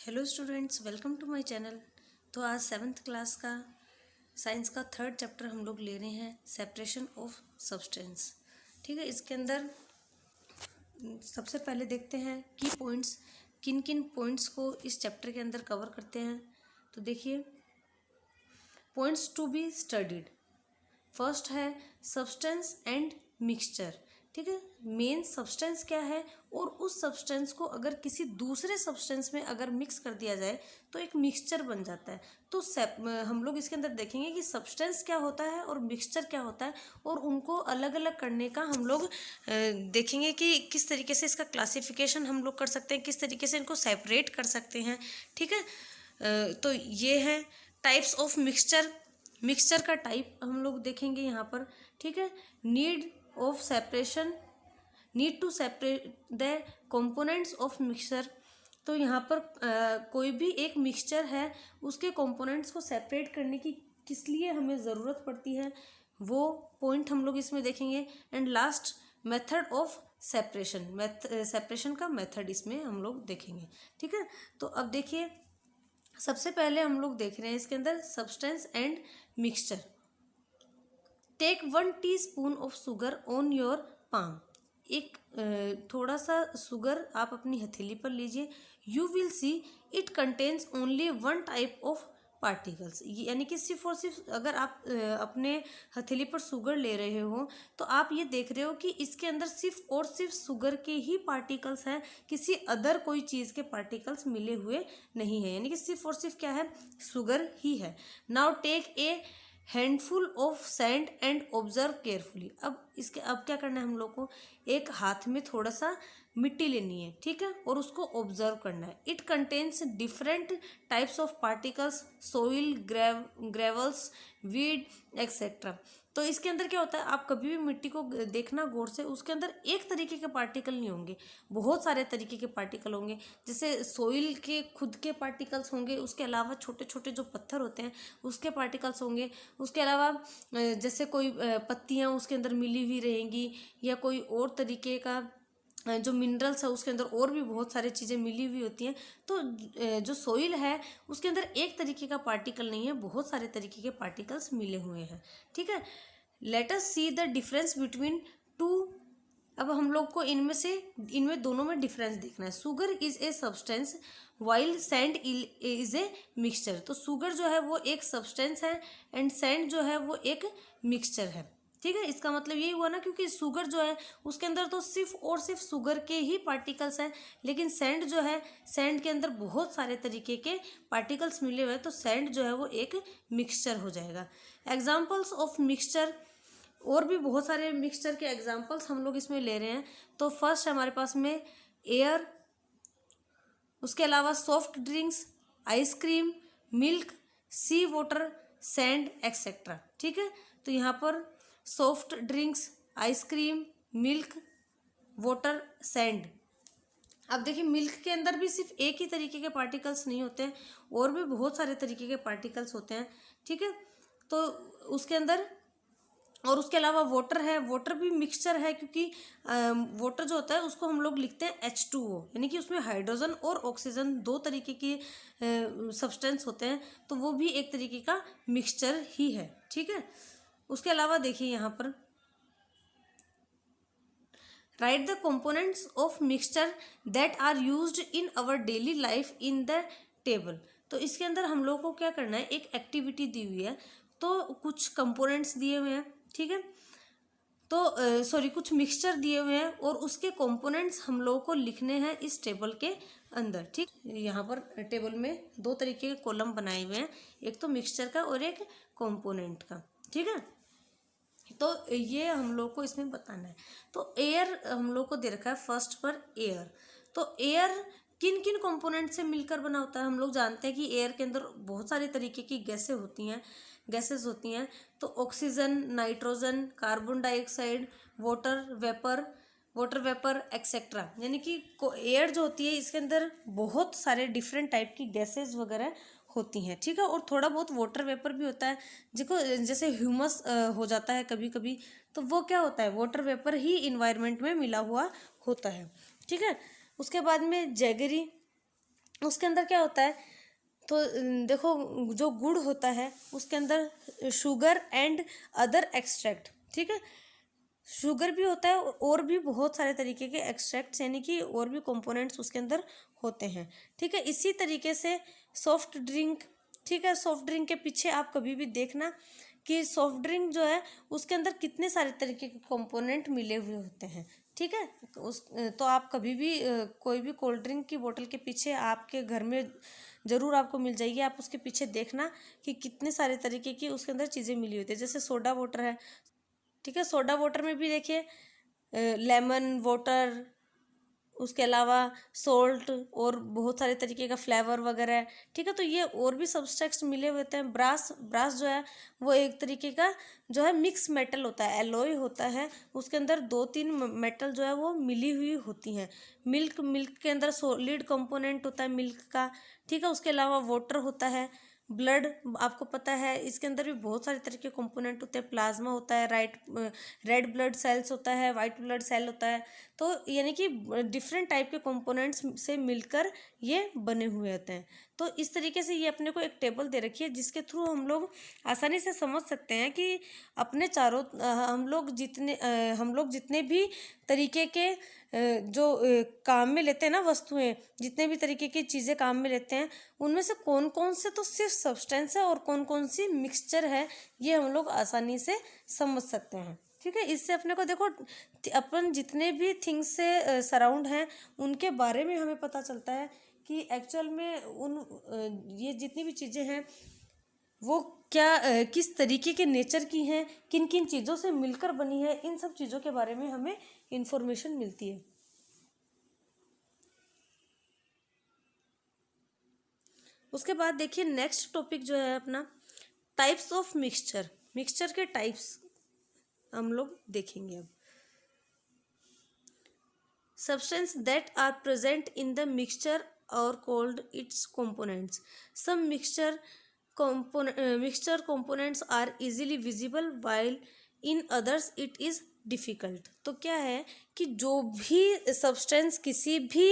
Hello students, welcome to my channel. तो आज 7th class का साइंस का 3rd चैप्टर हम लोग ले रहे हैं, सेपरेशन ऑफ सब्सटेंस। ठीक है, इसके अंदर सबसे पहले देखते हैं की पॉइंट्स, किन किन पॉइंट्स को इस चैप्टर के अंदर कवर करते हैं। तो देखिए, points to be studied. First है सब्सटेंस एंड मिक्सचर। ठीक है, मेन सब्सटेंस क्या है और उस सब्सटेंस को अगर किसी दूसरे सब्सटेंस में अगर मिक्स कर दिया जाए तो एक मिक्सचर बन जाता है। तो हम लोग इसके अंदर देखेंगे कि सब्सटेंस क्या होता है और मिक्सचर क्या होता है, और उनको अलग अलग करने का हम लोग देखेंगे कि किस तरीके से इसका क्लासिफिकेशन हम लोग कर सकते हैं, किस तरीके से इनको सेपरेट कर सकते हैं। ठीक है, तो ये है टाइप्स ऑफ मिक्सचर। मिक्सचर का टाइप हम लोग देखेंगे यहाँ पर। ठीक है, need of separation, need to separate the components of mixture. तो यहाँ पर कोई भी एक मिक्सचर है, उसके कंपोनेंट्स को सेपरेट करने की किस लिए हमें ज़रूरत पड़ती है, वो पॉइंट हम लोग इसमें देखेंगे। And last, method of separation, separation का मेथड इसमें हम लोग देखेंगे। ठीक है, तो अब देखिए, सबसे पहले हम लोग देख रहे हैं इसके अंदर substance and mixture. Take 1 teaspoon of sugar on your palm. एक थोड़ा सा शुगर आप अपनी हथेली पर लीजिए। You will see it contains only 1 type of particles. यानी कि सिर्फ और सिर्फ अगर आप अपने हथेली पर शुगर ले रहे हो तो आप ये देख रहे हो कि इसके अंदर सिर्फ और सिर्फ शुगर के ही पार्टिकल्स हैं, किसी अदर कोई चीज़ के पार्टिकल्स मिले हुए नहीं है। यानी कि सिर्फ और सिर्फ क्या है, शुगर ही है। Now take a handful of sand and observe carefully. अब क्या करना है हम लोग को, एक हाथ में थोड़ा सा मिट्टी लेनी है। ठीक है, और उसको ऑब्जर्व करना है। It contains different types of particles, soil, gravels, weed etcetera. तो इसके अंदर क्या होता है, आप कभी भी मिट्टी को देखना गौर से, उसके अंदर एक तरीके के पार्टिकल नहीं होंगे, बहुत सारे तरीके के पार्टिकल होंगे। जैसे सोइल के खुद के पार्टिकल्स होंगे, उसके अलावा छोटे छोटे जो पत्थर होते हैं उसके पार्टिकल्स होंगे, उसके अलावा जैसे कोई पत्तियां उसके अंदर मिली हुई रहेंगी, या कोई और तरीके का जो मिनरल्स है उसके अंदर और भी बहुत सारी चीज़ें मिली हुई होती हैं। तो जो सोइल है उसके अंदर एक तरीके का पार्टिकल नहीं है, बहुत सारे तरीके के पार्टिकल्स मिले हुए हैं। ठीक है, let us see the difference between two. अब हम लोग को इनमें दोनों में डिफरेंस देखना है। Sugar is a substance while sand is a mixture. तो शुगर जो है वो एक सब्सटेंस है एंड सैंड जो है वो एक मिक्सचर है। ठीक है, इसका मतलब यही हुआ ना, क्योंकि शुगर जो है उसके अंदर तो सिर्फ और सिर्फ शुगर के ही पार्टिकल्स हैं, लेकिन सैंड जो है, सैंड के अंदर बहुत सारे तरीके के पार्टिकल्स मिले हुए हैं, तो सैंड जो है वो एक मिक्सचर हो जाएगा। एग्जाम्पल्स ऑफ मिक्सचर, और भी बहुत सारे मिक्सचर के एग्जाम्पल्स हम लोग इसमें ले रहे हैं। तो फर्स्ट हमारे पास में एयर, उसके अलावा सॉफ्ट ड्रिंक्स, आइसक्रीम, मिल्क, सी वाटर, सैंड एक्सेट्रा। ठीक है, तो यहाँ पर soft drinks, ice cream, milk, water, sand. अब देखिए, मिल्क के अंदर भी सिर्फ एक ही तरीके के पार्टिकल्स नहीं होते हैं, और भी बहुत सारे तरीके के पार्टिकल्स होते हैं। ठीक है, तो उसके अंदर, और उसके अलावा वाटर है, वाटर भी मिक्सचर है, क्योंकि वाटर जो होता है उसको हम लोग लिखते हैं H2O, यानी कि उसमें हाइड्रोजन और ऑक्सीजन दो तरीके की सब्सटेंस होते हैं, तो वो भी एक तरीके का मिक्सचर ही है। ठीक है, उसके अलावा देखिए यहाँ पर, write the components of mixture that are used in our daily life in the table. तो इसके अंदर हम लोग को क्या करना है, एक एक्टिविटी दी हुई है, तो कुछ कंपोनेंट्स दिए हुए हैं। ठीक है, तो सॉरी, कुछ मिक्सचर दिए हुए हैं और उसके कंपोनेंट्स हम लोगों को लिखने हैं इस टेबल के अंदर। ठीक, यहाँ पर टेबल में दो तरीके के कॉलम बनाए हुए हैं, एक तो मिक्सचर का और एक कंपोनेंट का। ठीक है, तो ये हम लोग को इसमें बताना है। तो एयर हम लोग को दे रखा है फर्स्ट पर, एयर। तो एयर किन किन कंपोनेंट से मिलकर बना होता है, हम लोग जानते हैं कि एयर के अंदर बहुत सारे तरीके की गैसेस होती हैं। तो oxygen, nitrogen, carbon dioxide, water vapour etcetera. यानी कि एयर जो होती है इसके अंदर बहुत सारे डिफरेंट टाइप की गैसेस वगैरह होती हैं। ठीक है, और थोड़ा बहुत वाटर वेपर भी होता है, जिसको जैसे ह्यूमस हो जाता है कभी कभी, तो वो क्या होता है, वाटर वेपर ही इन्वायरमेंट में मिला हुआ होता है। ठीक है, उसके बाद में जैगरी, उसके अंदर क्या होता है, तो देखो जो गुड़ होता है उसके अंदर शुगर एंड अदर एक्सट्रैक्ट, ठीक है, शुगर भी होता है और भी बहुत सारे तरीके के एक्सट्रैक्ट्स यानी कि और भी कंपोनेंट्स उसके अंदर होते हैं, ठीक है। इसी तरीके से सॉफ्ट ड्रिंक, ठीक है, सॉफ्ट ड्रिंक के पीछे आप कभी भी देखना कि सॉफ्ट ड्रिंक जो है उसके अंदर कितने सारे तरीके के कंपोनेंट मिले हुए होते हैं, ठीक है। उस तो आप कभी भी कोई भी कोल्ड ड्रिंक की बोतल के पीछे आपके घर में ज़रूर आपको मिल जाएगी, आप उसके पीछे देखना कि कितने सारे तरीके की उसके अंदर चीज़ें मिली होती है। जैसे सोडा वाटर है, ठीक है, सोडा वाटर में भी देखिए लेमन वाटर, उसके अलावा सोल्ट और बहुत सारे तरीके का फ्लेवर वगैरह है, ठीक है। तो ये और भी सब्सटेक्ट्स मिले हुए होते हैं। ब्रास, ब्रास जो है वो एक तरीके का जो है मिक्स मेटल होता है, एलॉय होता है, उसके अंदर 2-3 मेटल जो है वो मिली हुई होती हैं। मिल्क, मिल्क के अंदर सॉलिड कंपोनेंट होता है मिल्क का, ठीक है। उसके अलावा वाटर होता है, ब्लड आपको पता है इसके अंदर भी बहुत सारे तरह के कंपोनेंट होते हैं, प्लाज्मा होता है, रेड ब्लड सेल्स होता है, वाइट ब्लड सेल होता है। तो यानी कि डिफरेंट टाइप के कंपोनेंट्स से मिलकर ये बने हुए होते हैं। तो इस तरीके से ये अपने को एक टेबल दे रखी है जिसके थ्रू हम लोग आसानी से समझ सकते हैं कि अपने चारों हम लोग जितने भी तरीके के जो काम में लेते हैं ना वस्तुएं, जितने भी तरीके की चीज़ें काम में लेते हैं उनमें से कौन कौन से तो सिर्फ सब्सटेंस है और कौन कौन सी मिक्सचर है, ये हम लोग आसानी से समझ सकते हैं, ठीक है। इससे अपने को देखो अपन जितने भी थिंग्स से सराउंड हैं उनके बारे में हमें पता चलता है कि एक्चुअल में ये जितनी भी चीज़ें हैं वो क्या किस तरीके के नेचर की हैं, किन किन चीज़ों से मिलकर बनी है, इन सब चीज़ों के बारे में हमें इंफॉर्मेशन मिलती है। उसके बाद देखिए नेक्स्ट टॉपिक जो है अपना टाइप्स ऑफ मिक्सचर, मिक्सचर के टाइप्स हम लोग देखेंगे अब। Substances that are present in the mixture are called its components. Some mixture components are easily visible while in others it is difficult. तो क्या है कि जो भी सब्सटेंस किसी भी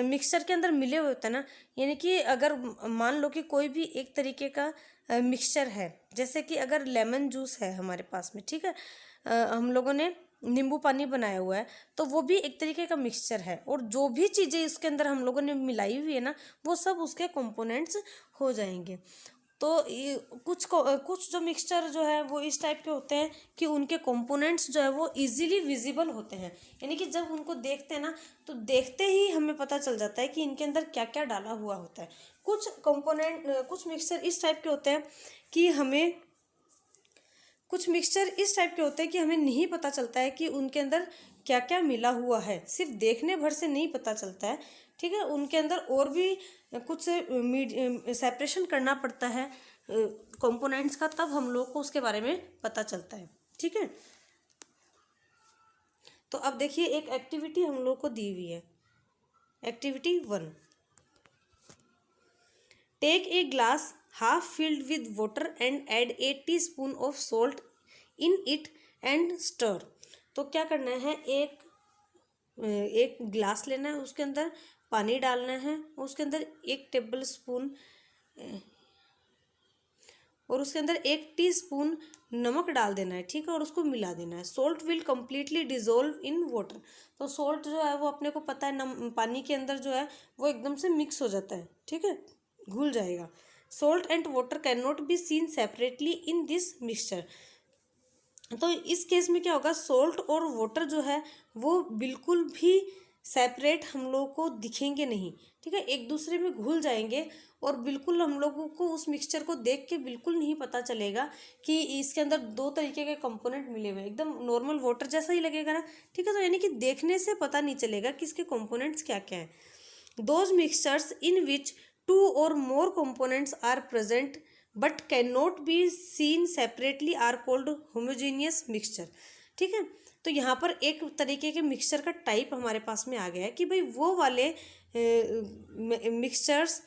मिक्सचर के अंदर मिले हुए होते हैं ना, यानी कि अगर मान लो कि कोई भी एक तरीके का मिक्सचर है, जैसे कि अगर लेमन जूस है हमारे पास में, ठीक है, हम लोगों ने नींबू पानी बनाया हुआ है, तो वो भी एक तरीके का मिक्सचर है और जो भी चीज़ें इसके अंदर हम लोगों ने मिलाई हुई है ना वो सब उसके कंपोनेंट्स हो जाएंगे। तो कुछ जो मिक्सचर जो है वो इस टाइप के होते हैं कि उनके कंपोनेंट्स जो है वो इजीली विजिबल होते हैं, यानी कि जब उनको देखते हैं ना तो देखते ही हमें पता चल जाता है कि इनके अंदर क्या क्या डाला हुआ होता है। कुछ मिक्सचर इस टाइप के होते हैं कि हमें नहीं पता चलता है कि उनके अंदर क्या क्या मिला हुआ है, सिर्फ देखने भर से नहीं पता चलता है, ठीक है। उनके अंदर और भी कुछ सेपरेशन करना पड़ता है कंपोनेंट्स का, तब हम लोग को उसके बारे में पता चलता है, ठीक है। तो अब देखिए एक एक्टिविटी हम लोग को दी हुई है, activity 1। Take a glass half filled with water and add 1 teaspoon of salt in it and stir. तो क्या करना है, एक ग्लास लेना है, उसके अंदर पानी डालना है, उसके अंदर 1 टेबल स्पून और उसके अंदर 1 टीस्पून नमक डाल देना है, ठीक है, और उसको मिला देना है। Salt will completely dissolve in water. तो सोल्ट जो है वो अपने को पता है पानी के अंदर जो है वो एकदम से मिक्स हो जाता है, ठीक है, घुल जाएगा। Salt and water can not be seen separately in this mixture. तो इस केस में क्या होगा, सोल्ट और वाटर जो है वो बिल्कुल भी सेपरेट हम लोगों को दिखेंगे नहीं, ठीक है, एक दूसरे में घुल जाएंगे और बिल्कुल हम लोगों को उस मिक्सचर को देख के बिल्कुल नहीं पता चलेगा कि इसके अंदर 2 तरीके के कंपोनेंट मिले हुए हैं, एकदम नॉर्मल वाटर जैसा ही लगेगा ना, ठीक है। तो यानी कि देखने से पता नहीं चलेगा कि इसके कंपोनेंट्स क्या क्या हैं। Those mixtures in which 2 or more components are present but cannot be seen separately are called homogeneous mixture, ठीक है। तो यहाँ पर एक तरीके के मिक्सचर का टाइप हमारे पास में आ गया है कि भाई वो वाले मिक्सचर्स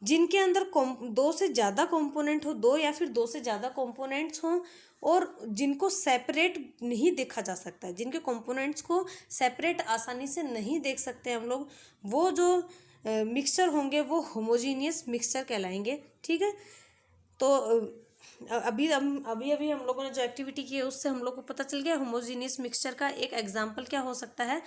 जिनके अंदर 2 से ज़्यादा कंपोनेंट हो, 2 या फिर 2 से ज़्यादा कंपोनेंट्स हों और जिनको सेपरेट नहीं देखा जा सकता है, जिनके कंपोनेंट्स को सेपरेट आसानी से नहीं देख सकते हम लोग, वो जो मिक्सचर होंगे वो होमोजीनियस मिक्सचर कहलाएंगे। ठीक है, तो अभी हम लोगों ने जो एक्टिविटी की है उससे हम लोग को पता चल गया होमोजीनियस मिक्सचर का एक एग्जांपल क्या हो सकता है,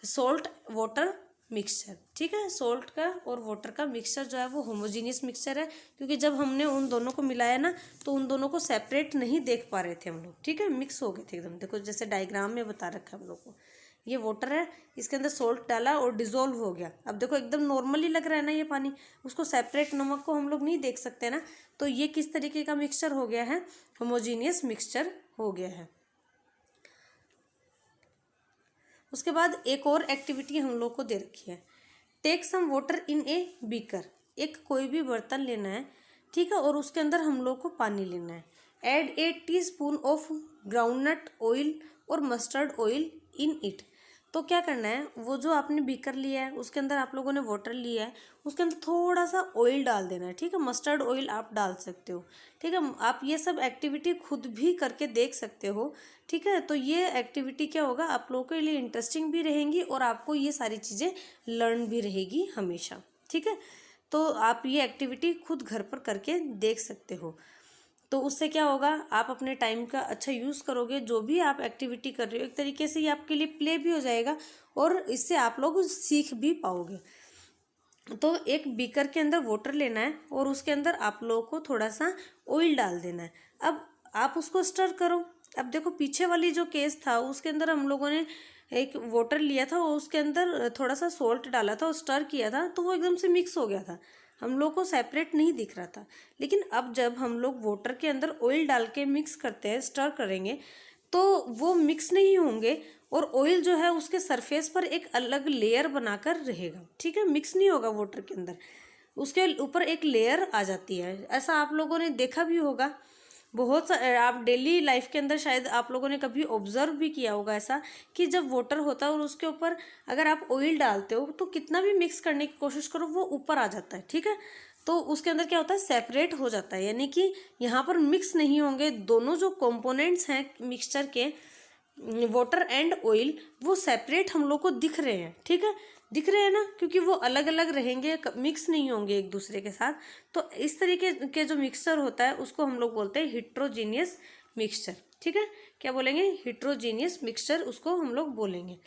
सॉल्ट वाटर मिक्सचर। ठीक है, सॉल्ट का और वाटर का मिक्सचर जो है वो होमोजीनियस मिक्सचर है, क्योंकि जब हमने उन दोनों को मिलाया ना तो उन दोनों को सेपरेट नहीं देख पा रहे थे हम लोग। ठीक है, मिक्स हो गए थे एकदम। देखो जैसे डायग्राम में बता रखा है हम लोग को, ये वाटर है, इसके अंदर सॉल्ट डाला और डिजोल्व हो गया। अब देखो एकदम नॉर्मली लग रहा है ना ये पानी, उसको सेपरेट नमक को हम लोग नहीं देख सकते ना, तो ये किस तरीके का मिक्सचर हो गया है, होमोजीनियस मिक्सचर हो गया है। उसके बाद एक और एक्टिविटी हम लोग को दे रखी है, take some water in a beaker. एक कोई भी बर्तन लेना है, ठीक है, और उसके अंदर हम लोग को पानी लेना है। Add 8 teaspoon of groundnut oil और मस्टर्ड ऑयल इन इट। तो क्या करना है, वो जो आपने बीकर लिया है उसके अंदर आप लोगों ने वाटर लिया है, उसके अंदर थोड़ा सा ऑयल डाल देना है। ठीक है, मस्टर्ड ऑयल आप डाल सकते हो। ठीक है, आप ये सब एक्टिविटी खुद भी करके देख सकते हो। ठीक है, तो ये एक्टिविटी क्या होगा, आप लोगों के लिए इंटरेस्टिंग भी रहेंगी और आपको ये सारी चीज़ें लर्न भी रहेगी हमेशा। ठीक है, तो आप ये एक्टिविटी खुद घर पर करके देख सकते हो। तो उससे क्या होगा, आप अपने टाइम का अच्छा यूज़ करोगे। जो भी आप एक्टिविटी कर रहे हो एक तरीके से ये आपके लिए प्ले भी हो जाएगा और इससे आप लोग सीख भी पाओगे। तो एक बीकर के अंदर वाटर लेना है और उसके अंदर आप लोगों को थोड़ा सा ऑयल डाल देना है। अब आप उसको स्टर करो। अब देखो पीछे वाली जो केस था उसके अंदर हम लोगों ने एक वाटर लिया था और उसके अंदर थोड़ा सा सॉल्ट डाला था और स्टर किया था, तो वो एकदम से मिक्स हो गया था, हम लोग को सेपरेट नहीं दिख रहा था। लेकिन अब जब हम लोग वाटर के अंदर ऑयल डाल के मिक्स करते हैं, स्टर करेंगे, तो वो मिक्स नहीं होंगे और ऑयल जो है उसके सरफेस पर एक अलग लेयर बनाकर रहेगा। ठीक है, मिक्स नहीं होगा वाटर के अंदर, उसके ऊपर एक लेयर आ जाती है। ऐसा आप लोगों ने देखा भी होगा, बहुत आप डेली लाइफ के अंदर शायद आप लोगों ने कभी ऑब्जर्व भी किया होगा ऐसा, कि जब वाटर होता है और उसके ऊपर अगर आप ऑयल डालते हो तो कितना भी मिक्स करने की कोशिश करो वो ऊपर आ जाता है। ठीक है, तो उसके अंदर क्या होता है, सेपरेट हो जाता है, यानी कि यहाँ पर मिक्स नहीं होंगे। दोनों जो कंपोनेंट्स हैं मिक्सचर के, वाटर एंड ऑयल, वो सेपरेट हम लोग को दिख रहे हैं। ठीक है, दिख रहे हैं ना, क्योंकि वो अलग अलग रहेंगे, मिक्स नहीं होंगे एक दूसरे के साथ। तो इस तरीके के जो मिक्सचर होता है उसको हम लोग बोलते हैं हिट्रोजीनियस मिक्सचर। ठीक है, क्या बोलेंगे, हिट्रोजीनियस मिक्सचर उसको हम लोग बोलेंगे।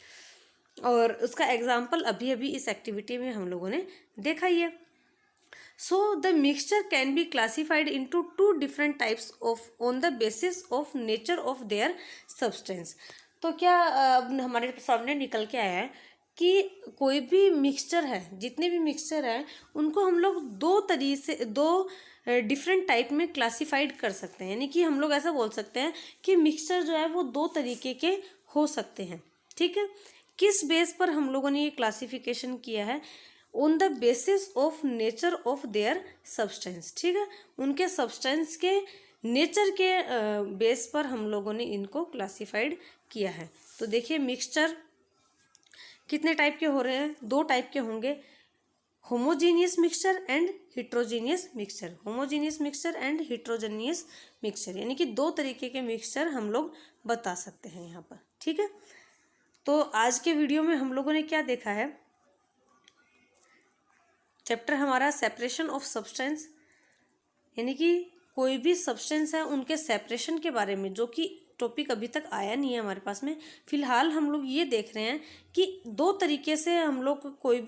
और उसका एग्जाम्पल अभी अभी इस एक्टिविटी में हम लोगों ने देखा ही है। So the mixture can be classified into two different types of on the basis of nature of their substance। तो क्या हमारे सामने निकल के आया है कि कोई भी मिक्सचर है, जितने भी मिक्सचर हैं उनको हम लोग दो डिफरेंट टाइप में क्लासिफाइड कर सकते हैं। यानी कि हम लोग ऐसा बोल सकते हैं कि मिक्सचर जो है वो दो तरीके के हो सकते हैं। ठीक है, किस बेस पर हम लोगों ने ये क्लासिफिकेशन किया है, on the basis of nature of their substance. ठीक है, उनके सब्सटेंस के नेचर के बेस पर हम लोगों ने इनको क्लासिफाइड किया है। तो देखिए मिक्सचर कितने टाइप के हो रहे हैं, दो टाइप के होंगे, homogeneous mixture and heterogeneous mixture. Homogeneous mixture and heterogeneous mixture, यानी कि दो तरीके के मिक्सचर हम लोग बता सकते हैं यहाँ पर। ठीक है, तो आज के वीडियो में हम लोगों ने क्या देखा है, चैप्टर हमारा सेपरेशन ऑफ सब्सटेंस, यानी कि कोई भी सब्सटेंस है उनके सेपरेशन के बारे में, जो कि टॉपिक अभी तक आया नहीं है हमारे पास में। फिलहाल हम लोग ये देख रहे हैं कि दो तरीके से हम लोग कोई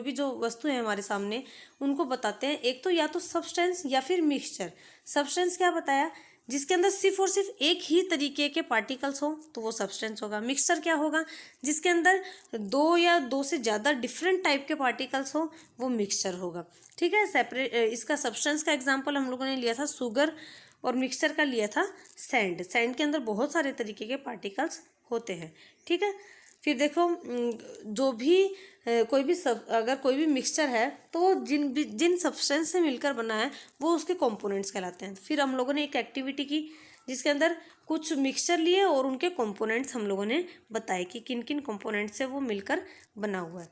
भी जो वस्तु है हमारे सामने उनको बताते हैं। एक तो या तो सब्सटेंस या फिर मिक्सचर। सब्सटेंस क्या बताया, जिसके अंदर सिर्फ और सिर्फ एक ही तरीके के पार्टिकल्स हो तो वो सब्सटेंस होगा। मिक्सचर क्या होगा, जिसके अंदर दो या दो से ज़्यादा डिफरेंट टाइप के पार्टिकल्स हो वो मिक्सचर होगा। ठीक है, इसका सब्सटेंस का एग्जांपल हम लोगों ने लिया था शुगर और मिक्सचर का लिया था सैंड। सैंड के अंदर बहुत सारे तरीके के पार्टिकल्स होते हैं। ठीक है, फिर देखो जो भी अगर कोई भी मिक्सचर है तो जिन सब्सटेंस से मिलकर बना है वो उसके कंपोनेंट्स कहलाते हैं। फिर हम लोगों ने एक एक्टिविटी की जिसके अंदर कुछ मिक्सचर लिए और उनके कंपोनेंट्स हम लोगों ने बताए कि किन किन कंपोनेंट्स से वो मिलकर बना हुआ है।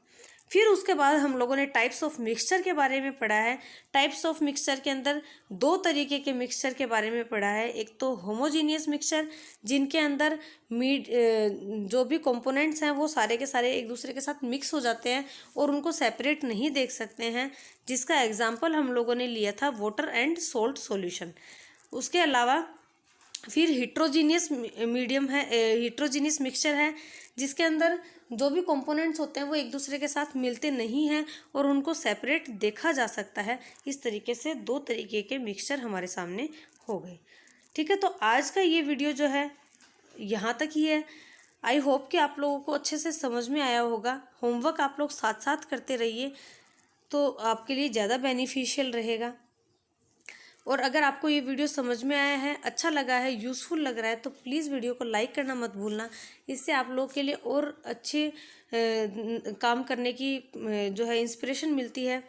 फिर उसके बाद हम लोगों ने टाइप्स ऑफ मिक्सचर के बारे में पढ़ा है। टाइप्स ऑफ मिक्सचर के अंदर दो तरीके के मिक्सचर के बारे में पढ़ा है। एक तो होमोजीनियस मिक्सचर, जिनके अंदर जो भी कंपोनेंट्स हैं वो सारे के सारे एक दूसरे के साथ मिक्स हो जाते हैं और उनको सेपरेट नहीं देख सकते हैं, जिसका एग्जाम्पल हम लोगों ने लिया था वाटर एंड सोल्ट सॉल्यूशन। उसके अलावा फिर हिट्रोजीनियस हिट्रोजीनियस मिक्सचर है, जिसके अंदर जो भी कंपोनेंट्स होते हैं वो एक दूसरे के साथ मिलते नहीं हैं और उनको सेपरेट देखा जा सकता है। इस तरीके से दो तरीके के मिक्सचर हमारे सामने हो गए। ठीक है, तो आज का ये वीडियो जो है यहाँ तक ही है। आई होप कि आप लोगों को अच्छे से समझ में आया होगा। होमवर्क आप लोग साथ साथ करते रहिए तो आपके लिए ज़्यादा बेनिफिशियल रहेगा। और अगर आपको ये वीडियो समझ में आया है, अच्छा लगा है, यूज़फुल लग रहा है, तो प्लीज़ वीडियो को लाइक करना मत भूलना। इससे आप लोगों के लिए और अच्छे काम करने की जो है इंस्पिरेशन मिलती है।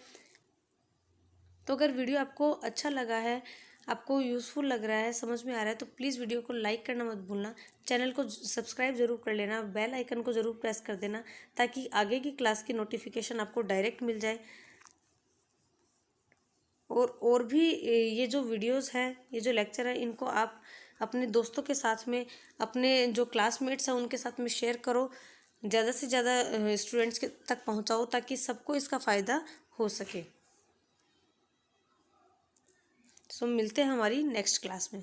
तो अगर वीडियो आपको अच्छा लगा है, आपको यूज़फुल लग रहा है, समझ में आ रहा है, तो प्लीज़ वीडियो को लाइक करना मत भूलना। चैनल को सब्सक्राइब ज़रूर कर लेना, बेल आइकन को ज़रूर प्रेस कर देना, ताकि आगे की क्लास की नोटिफिकेशन आपको डायरेक्ट मिल जाए। और भी ये जो वीडियोस हैं, ये जो लेक्चर है, इनको आप अपने दोस्तों के साथ में, अपने जो क्लासमेट्स हैं उनके साथ में शेयर करो, ज़्यादा से ज़्यादा स्टूडेंट्स के तक पहुंचाओ, ताकि सबको इसका फ़ायदा हो सके। सो मिलते हैं हमारी नेक्स्ट क्लास में।